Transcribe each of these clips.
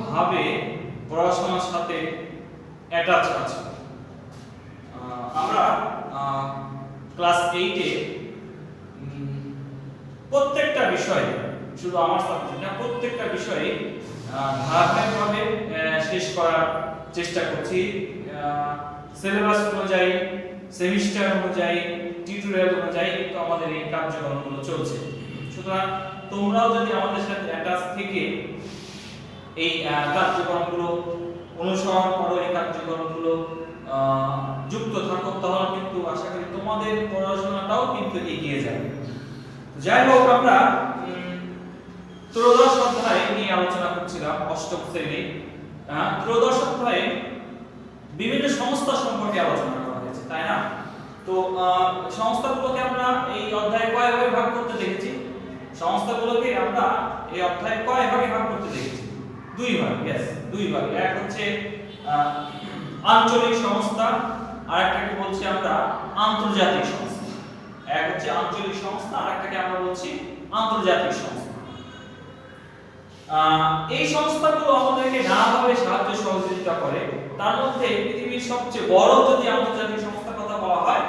ভাবে পড়াশোনার সাথে অ্যাটাচ আছে। আমরা ক্লাস 8 এ প্রত্যেকটা বিষয়ে, শুধু আমার সাবজেক্ট না, প্রত্যেকটা বিষয়ে ধারাবাহিকভাবে শেষ করার চেষ্টা করছি। সিলেবাস অনুযায়ী, সেমিস্টার অনুযায়ী, টিউটোরিয়াল অনুযায়ী কিন্তু আমাদের এই কার্যক্রমগুলো চলছে। সুতরাং তোমরাও যদি আমাদের সাথে অ্যাটাচ থেকে এই কার্যক্রমগুলো অনুসরণ করো, এই কার্যক্রমগুলো যুক্ত থাকো, তাহলে কিন্তু আশা করি তোমাদের পড়াশোনাটাও কিন্তু এগিয়ে যাবে। যাই হোক, আমরা ত্রয়োদশ অধ্যায় নিয়ে আলোচনা করছিলাম, অষ্টম শ্রেণী। ত্রয়োদশ অধ্যায়ে বিভিন্ন সংস্থা সম্পর্কে আলোচনা করা হয়েছে, তাই না? তো সংস্থাগুলোকে আমরা এই অধ্যায়ে কয় ভাগে ভাগ করতে দেখেছি? সংস্থাগুলোকে আমরা এই অধ্যায়ে কয় ভাগে ভাগ করতে দেখেছি? দুই ভাগ। यस, দুই ভাগ। এক হচ্ছে আঞ্চলিক সংস্থা, আর একটাকে বলছি আমরা আন্তর্জাতিক সংস্থা। এক হচ্ছে আঞ্চলিক সংস্থা, আর একটাকে আমরা বলছি আন্তর্জাতিক সংস্থা। এই সংস্থাগুলো আমাদেরকে নানাভাবে সাহায্য সহযোগিতা করে। তার মধ্যে পৃথিবীর সবচেয়ে বড় যদি আন্তর্জাতিক সংস্থার কথা বলা হয়,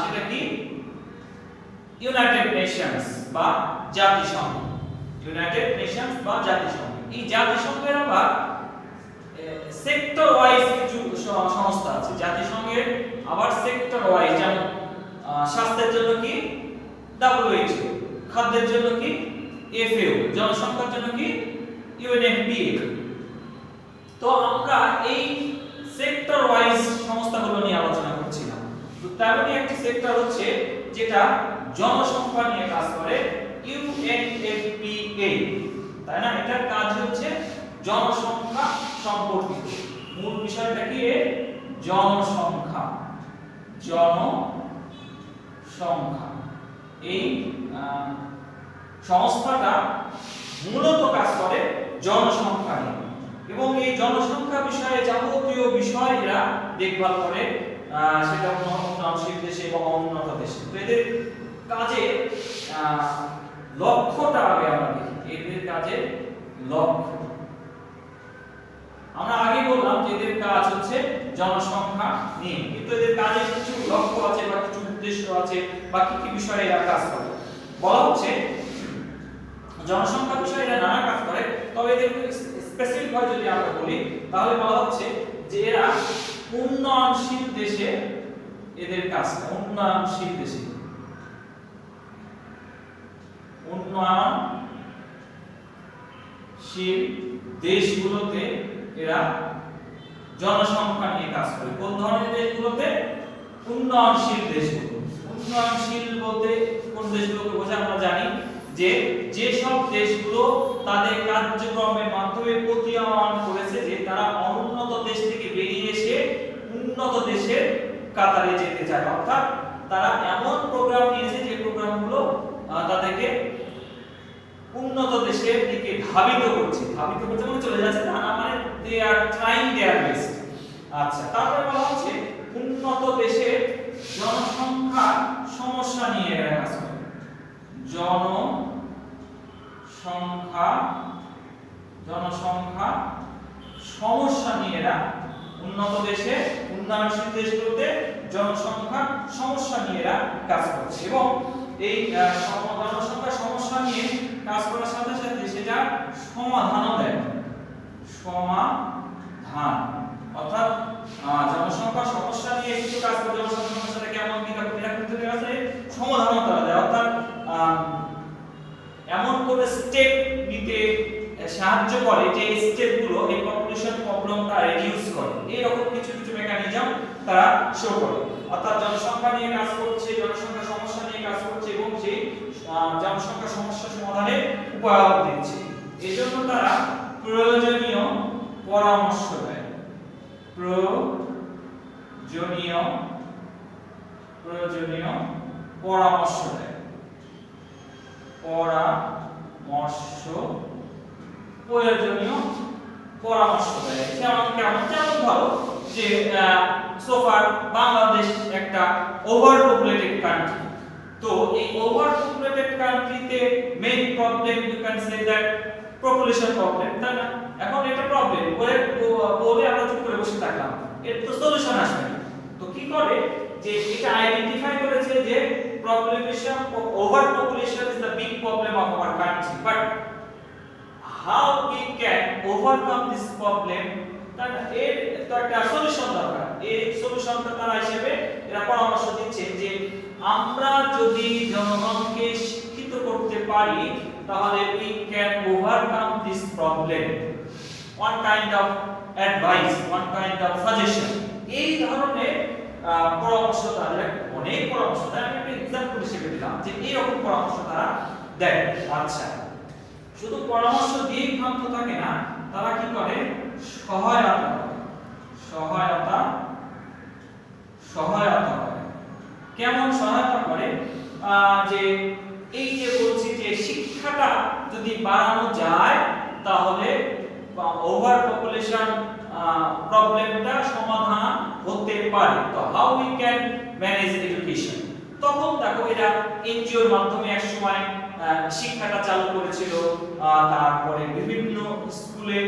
সেটা কি? ইউনাইটেড নেশনস বা জাতিসংঘ। ইউনাইটেড নেশনস বা জাতিসংঘ। এই জাতিসংঘের আবার সেক্টর ওয়াইজ কিছু সংস্থা আছে। জাতিসংঘের আবার সেক্টর ওয়াইজ, যেমন স্বাস্থ্যের জন্য কি WHO, খাদ্যের জন্য কি FAO, জনসংখ্যার জন্য কি UNFPA। তো আমরা এই সেক্টর ওয়াইজ সংস্থাগুলো নিয়ে আলোচনা করছিলাম। তো তেমনি একটি সেক্টর হচ্ছে যেটা জনসংখ্যা নিয়ে কাজ করে, UNFPA, তাই না? এটার কাজ হচ্ছে জনসংখ্যা সম্পর্কিত। মূল বিষয়টা কি? জনসংখ্যা। জনসংখ্যা। এই সংস্থাটা মূলত কাজ করে জনসংখ্যা নিয়ে, এবং এই জনসংখ্যা বিষয়ে যাবতীয় বিষয় এরা দেখভাল করে, সেটা উন্নয়নশীল দেশে বা উন্নত দেশে। তো এদের কাজে লক্ষ্যটা আগে আমরা দেখি। এদের কাজের লক্ষ্য আমরা আগে বললাম যে এদের কাজ হচ্ছে জনসংখ্যা নিয়ে, কিন্তু এদের কাজের কিছু লক্ষ্য আছে বা কিছু উদ্দেশ্য আছে, বা কি কি বিষয়ে এরা কাজ করে। বলা হচ্ছে জনসংখ্যা বিষয়ে এরা নানা কাজ করে, তবে এদের স্পেসিফিক ভাবে যদি আমরা বলি, তাহলে বলা হচ্ছে যে এরা উন্নয়নশীল দেশে এদের কাজটা, উন্নয়নশীল দেশে, উন্নয়নশীল দেশগুলোতে এরা জনসংখ্যা নিয়ে কাজ করে। কোন ধরনের দেশগুলোতে? উন্নয়নশীল দেশগুলো। উন্নয়নশীল বলতে কোন দেশগুলোকে বোঝায়? আমরা জানি যে যেসব দেশগুলো তাদের কার্যক্রমের মাধ্যমে প্রতীয়মান করেছে যে তারা অনুন্নত দেশ থেকে বেরিয়ে এসে উন্নত দেশের কাতারে যেতে চায়, অর্থাৎ তারা এমন প্রোগ্রাম নিয়েছে যে প্রোগ্রামগুলো তাদেরকে উন্নত দেশের দিকে ধাবিত করছে। ধাবিত করছে মানে চলে যাচ্ছে না, মানে দে আর ট্রাইং देयर বেস্ট। আচ্ছা, তারপরে বলা হচ্ছে উন্নত দেশের জনসংখ্যা সমস্যা নিয়ে এরা কাজ করে। জনসংখ্যা সমস্যা নিয়ে এরা উন্নত দেশে, উন্নয়নশীল দেশগুলোতে জনসংখ্যা সমস্যা নিয়ে এরা কাজ করছে, এবং এই জনসংখ্যা সমস্যা নিয়ে কাজ করার সাথে সাথে সেটা সমাধানও দেয়। সমাধান অর্থাৎ জনসংখ্যা সমস্যা নিয়ে কিছু কাজ করে, জনসংখ্যা সমস্যাটা কেমন কি এটা করতে গেছে সমাধানও তারা দেয়, অর্থাৎ এমন কোন স্টেপ নিতে সাহায্য করে যে স্টেপগুলো এই পপুলেশন প্রবলেমটা রিডিউস করে। এরকম কিছু কিছু মেকানিজম তারা শো করে, অর্থাৎ জনসংখ্যা নিয়ে কাজ করছে, জনসংখ্যা সমস্যা নিয়ে কাজ করছে, এবং সেই জনসংখ্যা সমস্যা সমাধানের উপায় দিচ্ছে। এজন্য তারা প্রয়োজনীয় পরামর্শ দেয়। প্রয়োজনীয় পরামর্শ দেয়। প্রয়োজনীয় পরামর্শ দেয়। যেমন ধরো যে সোফার বাংলাদেশ একটা ওভার পপুলেটেড কান্ট্রি। তো এই ওভার পপুলেটেড কান্ট্রিতে main problem you can say that population problem, তাই না? এখন এটা প্রবলেম বলে আমরা চুপ করে বসে থাকলাম, এর তো সলিউশন আসবে না। তো কি করে যে এটা আইডেন্টিফাই করেছে যে population overpopulation is the big problem of our country, but how we can overcome this problem, তাই না? এর তো একটা সলিউশন দরকার। এই সলিউশনটা তারা হিসেবে এরা পরামর্শ দিচ্ছে যে আমরা যদি জনগণকে শিক্ষিত করতে পারি তাহলে we can overcome this problem. One kind of advice, one kind of suggestion, এই ধরনের পরামর্শ তারা, অনেক পরামর্শ তারা, আমি একটা एग्जांपल হিসেবে দিলাম যে এই রকম পরামর্শ তারা দেয়। আচ্ছা, শুধু পরামর্শ দিয়ে ক্ষান্ত থাকে না, তারা কি করে সহায়তা করে। কেমন সহায়তা করে? যে এই যে বলছি যে শিক্ষাটা যদি বাড়ানো যায় তাহলে ওভার পপুলেশন প্রবলেমটা সমাধান হতে পারে। তো how we can manage education, তখন দেখো এরা এনজিওর মাধ্যমে এক সময় শিক্ষাটা চালু করেছিল, তারপরে বিভিন্ন স্কুলে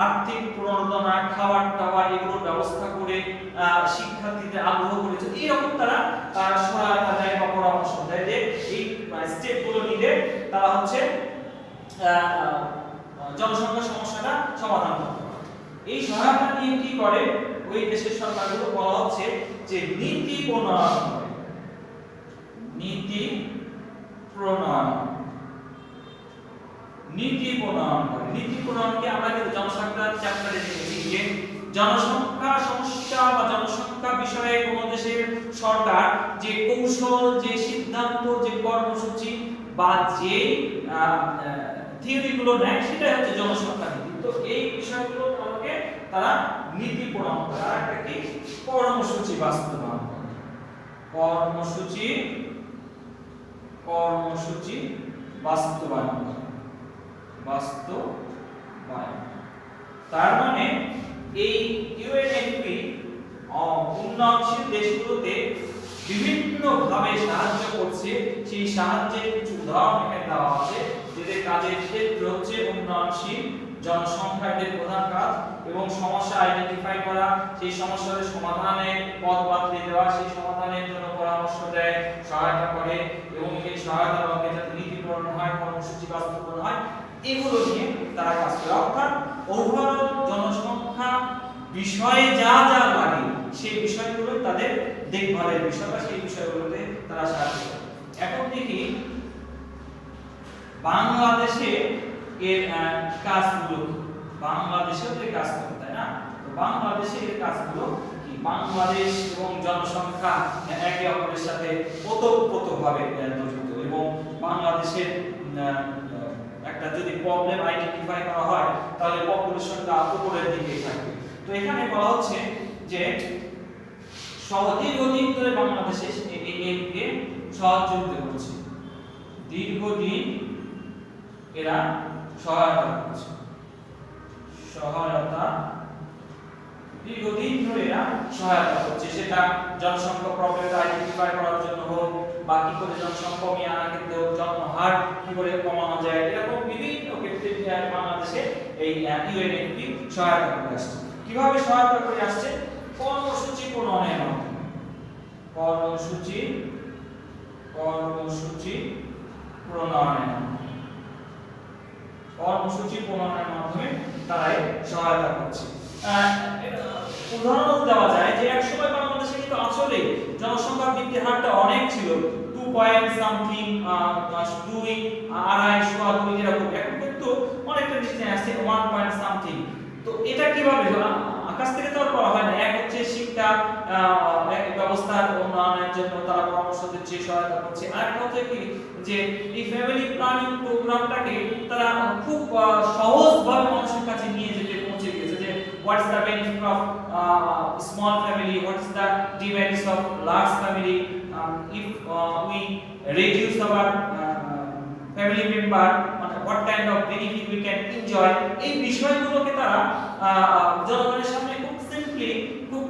আর্থিক প্রণোদনা, খাবার টাবার এগুলোর ব্যবস্থা করে শিক্ষার্থীদের আগ্রহ করেছে। এইরকম তারা সহায়তা দেয় বা পরামর্শ দেয় যে এই স্টেপগুলো নিলে তারা হচ্ছে জনসংখ্যার সমস্যাটা সমাধান করতে পারে। এই সহায়তা নিয়ে কি করে ওই দেশের সরকারগুলো, বলা হচ্ছে যে নীতি প্রণয়ন করে। নীতি প্রণয়নকে আমরা কিন্তু জনসংখ্যা চ্যাপ্টারে দেখেছি যে জনসংখ্যা সমস্যা বা জনসংখ্যা বিষয়ে কোন দেশের সরকার যে কৌশল, যে সিদ্ধান্ত, যে কর্মসূচি বা যে থিওরিগুলো নেয় সেটাই হচ্ছে জনসংখ্যা নীতি। তো এই বিষয়গুলো আমাকে তারা নীতি প্রণয়ন করে, আর একটা কি কর্মসূচি বাস্তবায়ন করে। কর্মসূচি বাস্তবায়ন। তার মানে এই ইউএনএফপি উন্নয়নশীল দেশগুলোতে বিভিন্ন ভাবে সাহায্য করছে। সেই সাহায্যের কিছু উদাহরণ এখানে দেওয়া আছে, যেদের কাজের ক্ষেত্র হচ্ছে উন্নয়নশীল জনসংখ্যা এদের প্রধান কাজ, এবং সমস্যা আইডেন্টিফাই করা, সেই সমস্যার সমাধানের পথ বাতলে দেওয়া, সেই সমাধানের জন্য পরামর্শ দেয়, সহায়তা করে, এবং এই সহায়তার লক্ষ্যে যাতে নীতি প্রণয়ন হয়, কর্মসূচি বাস্তবায়ন হয়, এগুলো নিয়ে তারা কাজ করে। অর্থাৎ ওভারঅল জনসংখ্যা বিষয়ে যা যা লাগে সেই বিষয়গুলো তাদের দেখভালের বিষয় বা সেই বিষয়গুলোতে তারা সাহায্য করে। এখন দেখি বাংলাদেশে এর কাজগুলো, বাংলাদেশেও যে কাজ করে, তাই না? তো বাংলাদেশে এর কাজগুলো কি? বাংলাদেশ এবং জনসংখ্যা একে অপরের সাথে ওতপ্রোতভাবে জড়িত, এবং বাংলাদেশের একটা যদি প্রবলেম আইডেন্টিফাই করা হয় তাহলে পপুলেশনটা উপরের দিকে থাকবে। তো এখানে বলা হচ্ছে যে দীর্ঘদিন ধরে বাংলাদেশে একে সহযোগিতা করছে, দীর্ঘদিন এরা সহায়তা করছে, দীর্ঘদিন ধরে এরা সহায়তা করছে, সেটা জনসংখ্যা প্রবলেমটা আইডেন্টিফাই করার জন্য হোক, বা কি করে জনসংখ্যা কমিয়ে আনার ক্ষেত্রে হোক, জন্মহার কি করে কমানো যায়, এরকম বিভিন্ন ক্ষেত্রে বাংলাদেশে এই ইউএনএফপি সহায়তা করে আসছে। কিভাবে সহায়তা করে আসছে? কর্মসূচি প্রণয়নের মাধ্যমে। কর্মসূচি প্রণয়নের মাধ্যমে তারাই সহায়তা করছে। উদাহরণ দেওয়া যায় যে এক সময় বাংলাদেশে কিন্তু আসলে জনসংখ্যা বৃদ্ধির হারটা অনেক ছিল, 2 পয়েন্ট সামথিং, 2 2.5 এরকম। এখন কিন্তু অনেকটা নিচে আসছে 1 পয়েন্ট সামথিং। তো এটা কিভাবে আকাশ থেকে তো আর করা হয় না। এক হচ্ছে শিক্ষা ব্যবস্থার উন্নয়নের জন্য তারা পরামর্শ দিচ্ছে, সহায়তা করছে। আরেকটা হচ্ছে কি যে এই ফ্যামিলি প্ল্যানিং প্রোগ্রামটাকে তারা খুব সহজভাবে মানুষের কাছে নিয়ে যেতে পৌঁছে গেছে, যে what is the benefit of small family, what is the demerits of large family, if we reduce our family member, what kind of benefit we can enjoy, এই বিষয়গুলোকে তারা জনগণের সামনে খুব সিম্পলি, খুব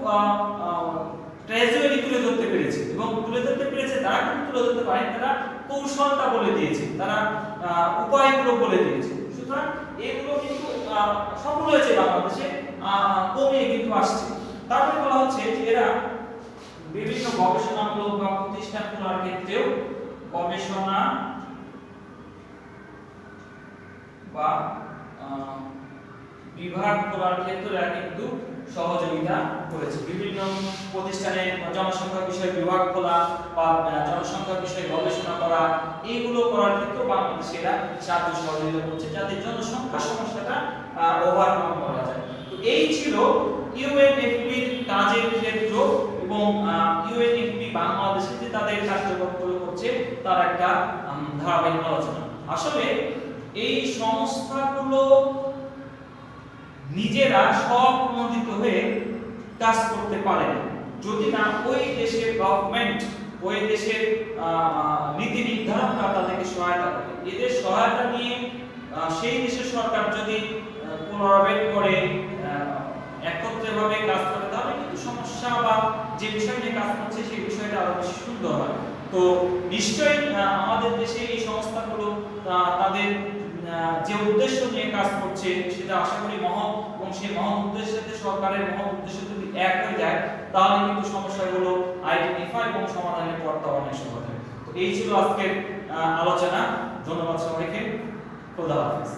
ক্যাজুয়ালি তুলে ধরতে পেরেছে। এবং তুলে ধরতে পেরেছে তারা কিন্তু তুলে ধরতে পারে, তারা কৌশলটা বলে দিয়েছে, তারা উপায়গুলো বলে দিয়েছে। সুতরাং এগুলো কিন্তু সফল হয়েছে বাংলাদেশে, কমিয়ে কিন্তু আসছে। তারপরে বলা হচ্ছে যে এরা বিভিন্ন গবেষণামূলক বা প্রতিষ্ঠান খোলার ক্ষেত্রেও গবেষণা বা বিভাগ খোলার ক্ষেত্রে কিন্তু সহযোগিতা করেছে। বিভিন্ন প্রতিষ্ঠানে জনসংখ্যা বিষয়ে বিভাগ খোলা বা জনসংখ্যা বিষয়ে গবেষণা করা, এইগুলো করার ক্ষেত্রে বাংলাদেশিরা সাহায্য সহযোগিতা করছে যাতে জনসংখ্যা সমস্যাটা ওভারকাম করা যায়। তো এই ছিল ইউএনএফপির কাজের ক্ষেত্র এবং ইউএনএফপি বাংলাদেশে যে তাদের কার্যক্রমগুলো করছে তার একটা ধারাবাহিক আলোচনা। আসলে এই সংস্থাগুলো নিজেরা স্বপ্রণোদিত হয়ে কাজ করতে পারে না যদি না ওই দেশের গভর্নমেন্ট, ওই দেশের নীতি নির্ধারকরা তাদেরকে সহায়তা করে। এদের সহায়তা নিয়ে সেই দেশের সরকার যদি কোলাবরেট করে একত্রিতভাবে কাজ করে তাহলে কিন্তু সমস্যা বা যে বিষয় নিয়ে কাজ করছে সেই বিষয়টা আরো বেশি সুন্দর হয়। তো নিশ্চয়ই আমাদের দেশে এই সংস্থাগুলো তাদের যে উদ্দেশ্য নিয়ে কাজ করছে সেটা আশা করি মহৎ, এবং সেই মহৎ উদ্দেশ্যের সাথে সরকারের মহৎ উদ্দেশ্য যদি এক হয়ে যায় তাহলে কিন্তু সমস্যাগুলো আইডেন্টিফাই এবং সমাধানের পথটা অনেক সহজ হয়। তো এই ছিল আজকের আলোচনা। ধন্যবাদ সবাইকে। খোদা হাফেজ।